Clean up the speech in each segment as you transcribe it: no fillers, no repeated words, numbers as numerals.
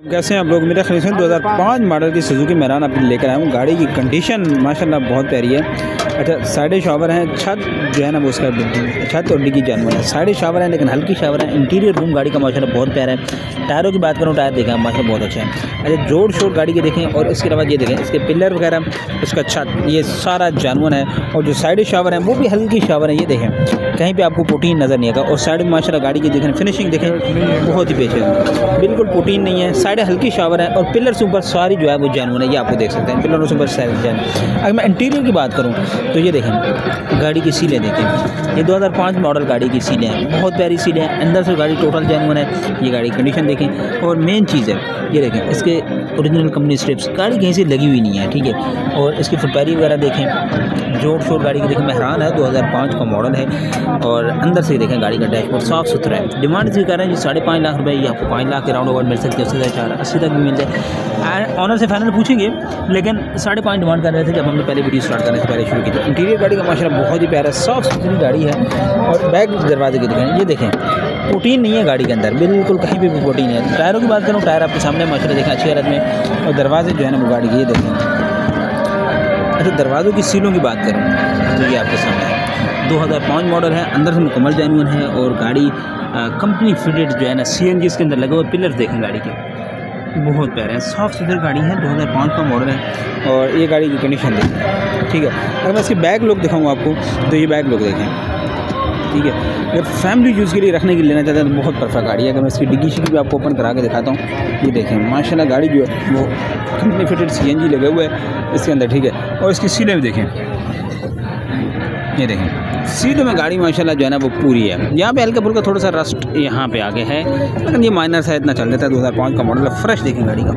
कैसे हैं आप लोग। मेरा ख्याल से 2005 मॉडल की सुजुकी मेहरान अपनी लेकर आया हूँ। गाड़ी की कंडीशन माशाल्लाह बहुत प्यारी है। अच्छा, साइड शावर हैं, छत जो है ना वो उसका छत और डिग्गी जानवर है। साइड शावर है लेकिन हल्की शावर है। इंटीरियर रूम गाड़ी का माशाल्लाह बहुत प्यारा है। टायरों की बात करूँ, टायर देखें माशाल्लाह बहुत अच्छा है। अच्छा, जोड़ शोर गाड़ी के देखें और इसके अलावा ये देखें इसके पिलर वगैरह, उसका छत, ये सारा जानवर है। और जो साइड शावर है वो भी हल्की शावर है। ये देखें कहीं पे आपको प्रोटीन नज़र नहीं आएगा। और साइड में माशाल्लाह गाड़ी की देखें फिनिशिंग देखें बहुत ही पेश है, बिल्कुल प्रोटीन नहीं है। साइड हल्की शावर है और पिलर से ऊपर सारी जो है वो जानवर है। ये आपको देख सकते हैं पिलरों से ऊपर सारी जानवर। अगर मैं इंटीरियर की बात करूँ तो ये देखें गाड़ी की सीलें देखें, ये 2005 मॉडल गाड़ी की सीलें हैं, बहुत प्यारी सीलें हैं। अंदर से गाड़ी टोटल जानवर है। ये गाड़ी कंडीशन देखें और मेन चीज़ है ये देखें इसके ओरिजिनल कंपनी स्ट्रिप्स, गाड़ी कहीं से लगी हुई नहीं है, ठीक है। और इसकी फुटपैरी वगैरह देखें, जोड़ शोर गाड़ी की देखें, मेहरान है 2005 का मॉडल है। और अंदर से देखें गाड़ी का डैशबोर्ड साफ़ सुथरा है। डिमांड इसकी कर रहे हैं जी 5.5 लाख रुपये। ये आपको 5 लाख के राउंड ओवर मिल सकते हैं, उससे 480 तक भी मिल जाए। ऑनर से फाइनल पूछेंगे लेकिन 5.5 डिमांड कर रहे थे जब हमने पहले वीडियो स्टार्ट करने से पहले शुरू की थी। इंटीरियर गाड़ी का माशाल्लाह बहुत ही प्यारा साफ़ सुथरी गाड़ी है। और बैक दरवाजे की देखें, ये देखें प्रोटीन नहीं है गाड़ी के अंदर, बिल्कुल कहीं भी प्रोटीन है। टायरों की बात करूँ, टायर आपके सामने माशाल्लाह देखें अच्छी हालत में। और दरवाजे जो है ना वो गाड़ी के ये देखें। अच्छा, दरवाज़ों की सीलों की बात करूँ तो ये आपके सामने है 2005 मॉडल है। अंदर से मुकम्मल जेन्युइन है और गाड़ी कंपनी फिटेड जो है ना CNG इसके अंदर लगे हुए। पिलर्स देखें गाड़ी के बहुत प्यारे हैं, सॉफ्ट सुथरी गाड़ी है, 2005 का मॉडल है। और ये गाड़ी की कंडीशन देखें, ठीक है। अगर मैं इसकी बैक लुक दिखाऊँ आपको तो ये बैक लुक देखें, ठीक है। अगर फैमिली यूज़ के लिए रखने के लिए लेना चाहते हैं तो बहुत परफेक्ट गाड़ी है। अगर मैं इसकी डिग्गी शिग्गी भी आपको ओपन करा के दिखाता हूँ, ये देखें माशाल्लाह गाड़ी जो है वो कंपनी फिटेड CNG लगे हुए है इसके अंदर, ठीक है। और इसकी सीलें भी देखें, ये देखें सीधे में गाड़ी माशाल्लाह जो है ना वो पूरी है। यहाँ पे हल्का फुल्का थोड़ा सा रस्ट यहाँ पे आगे है लेकिन ये माइनर सा इतना चल देता है। 2005 का मॉडल है। फ्रेश देखें गाड़ी का,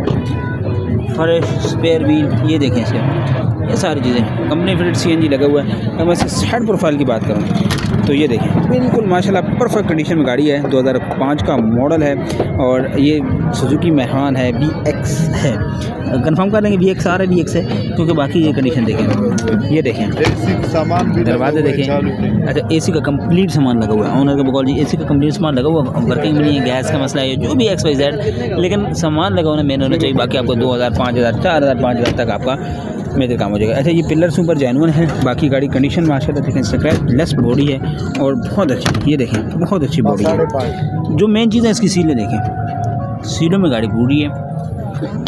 फ्रेश स्पेयर व्हील, ये देखें इसके, ये सारी चीज़ें कंपनी फिटेड CNG लगा हुआ है। अगर मैं इसकी साइड प्रोफाइल की बात करूँ तो ये देखें बिल्कुल माशाल्लाह परफेक्ट कंडीशन में गाड़ी है। 2005 का मॉडल है और ये सुजुकी मेहरान है, VX है। कंफर्म कर लेंगे VXR है, VX है, क्योंकि बाकी ये कंडीशन देखें, ये देखें सामान भी, दरवाजे देखें। अच्छा, AC का कंप्लीट सामान लगा हुआ है। ऑनर का बोल जी AC का कंप्लीट सामान लगा हुआ, वर्किंग में नहीं है, गैस का मसला है, जो भी XYZ, लेकिन सामान लगा होना मेन होना चाहिए। बाकी आपको 2000, 5000, 4000, 5000 तक आपका मेजर काम हो जाएगा। अच्छा, ये पिलर से ऊपर जेन्युइन है। बाकी गाड़ी कंडीशन माशाल्लाह देखें, स्क्रैच लेस बॉडी है और बहुत अच्छी, ये देखें बहुत अच्छी बॉडी है। जो मेन चीज़ है इसकी सीलें देखें, सीलों में गाड़ी पूरी है।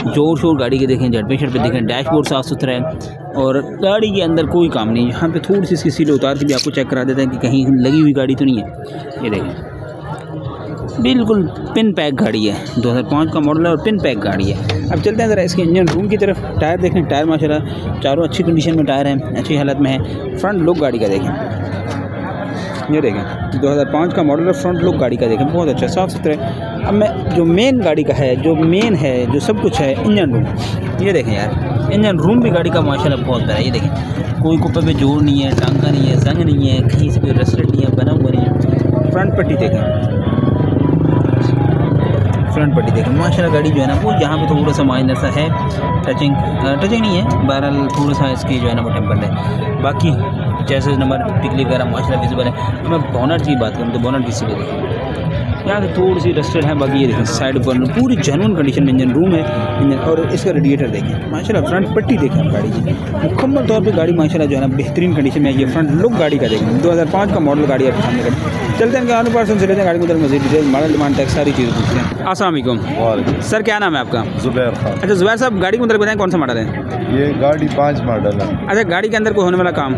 जोर शोर गाड़ी के देखें, झटपे शटपे देखें, डैशबोर्ड साफ़ सुथरा है और गाड़ी के अंदर कोई काम नहीं। यहाँ पे थोड़ी सी इसकी सीलें उतार के भी आपको चेक करा देते हैं कि कहीं लगी हुई गाड़ी तो नहीं है। ये देखें बिल्कुल पिन पैक गाड़ी है, 2005 का मॉडल है और पिन पैक गाड़ी है। अब चलते हैं ज़रा इसके इंजन रूम की तरफ। टायर देखें, टायर माशाल्लाह चारों अच्छी कंडीशन में टायर हैं, अच्छी हालत में है। फ्रंट लुक गाड़ी का देखें, ये देखें 2005 का मॉडल है। फ्रंट लुक गाड़ी का देखें बहुत अच्छा साफ़ सुथरा। अब मैं जो मेन गाड़ी का है, जो मेन है, जो सब कुछ है, इंजन रूम, ये देखें यार इंजन रूम भी गाड़ी का माशाल्लाह बहुत प्यारा है। ये देखें कोई कुप्पे पे जोड़ नहीं है, टांगा नहीं है, जंग नहीं है, कहीं से कोई रस्टेड नहीं है, बना हुआ नहीं है। फ्रंट पट्टी देखें, फ्रंट पट्टी देखें माशाल्लाह गाड़ी जो है ना वो यहाँ पे थोड़ा सा माइनर सा है, टचिंग नहीं है, बहरहाल थोड़ा सा इसकी जो है ना वो टेम्पर्ड है। बाकी चेसिस नंबर टिकली वगैरह माशाल्लाह विजिबल है। तो मैं बोनट की बात करूँ तो बोनट की सीधे देखें यहाँ से थोड़ी सी रस्टेड है, बाकी ये देखें साइड पर पूरी जेन्युइन कंडीशन में इंजन रूम है। इंजन और इसका रेडिएटर देखें माशाल्लाह। फ्रंट पट्टी देखें गाड़ी की मुकम्मल तौर पे गाड़ी माशाल्लाह जो है ना बेहतरीन कंडीशन में है। ये फ्रंट लुक गाड़ी का देखें, 2005 का मॉडल गाड़ी आपके सामने का। चलते हैं आने पर्सन से लेते हैं गाड़ी में मजीद डिटेल, मॉडल डिमांड टैक्स सारी चीज़ें पूछते हैं। अस्सलाम वालेकुम सर, क्या नाम है आपका? जुबैर खान। अच्छा जुबैर साहब, गाड़ी को मतलब बताएं कौन सा मॉडल है? ये गाड़ी 5 मॉडल है। अच्छा, गाड़ी के अंदर कोई होने वाला काम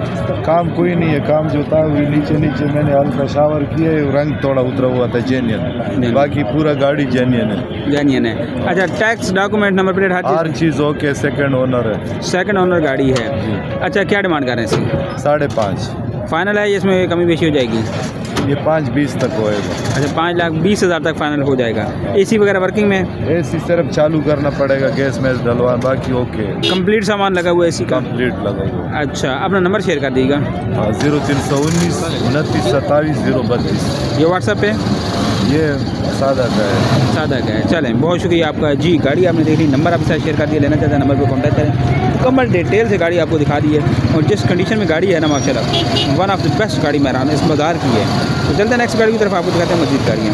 कोई नहीं है। काम जो था वो नीचे मैंने हल्का शावर किया, रंग थोड़ा उतरा हुआ था, जेन्युइन, बाकी पूरा गाड़ी जेन्युइन है। अच्छा, टैक्स डॉक्यूमेंट नंबर प्लेट हर चीज़ ओके। सेकंड ओनर है, सेकंड ओनर गाड़ी है। अच्छा, क्या डिमांड कर रहे हैं इसकी? 5.5 फाइनल है, इसमें कमी बेशी हो जाएगी? ये 5.20 तक होएगा। अच्छा, 5,20,000 तक फाइनल हो जाएगा। AC वगैरह वर्किंग में? AC सिर्फ चालू करना पड़ेगा, गैस में डलवा, बाकी ओके। कंप्लीट सामान लगा हुआ है AC का? कंप्लीट लगा हुआ। अच्छा, अपना नंबर शेयर कर दीजिएगा। 0319 29 27 032। ये व्हाट्सएप पे? ये सादा का है। चलें, बहुत शुक्रिया आपका जी। गाड़ी आपने देख ली, नंबर आपके साथ शेयर कर दिया। लेना चाहते हैं नंबर पर कॉन्टैक्ट करें। मुकम्मल डिटेल से गाड़ी आपको दिखा दी है और जिस कंडीशन में गाड़ी है ना माशाल्लाह वन ऑफ द बेस्ट गाड़ी मेहरान इस बाज़ार की है। तो चलते हैं नेक्स्ट गाड़ी की तरफ, आपको दिखाते हैं मज़ीद गाड़ियाँ।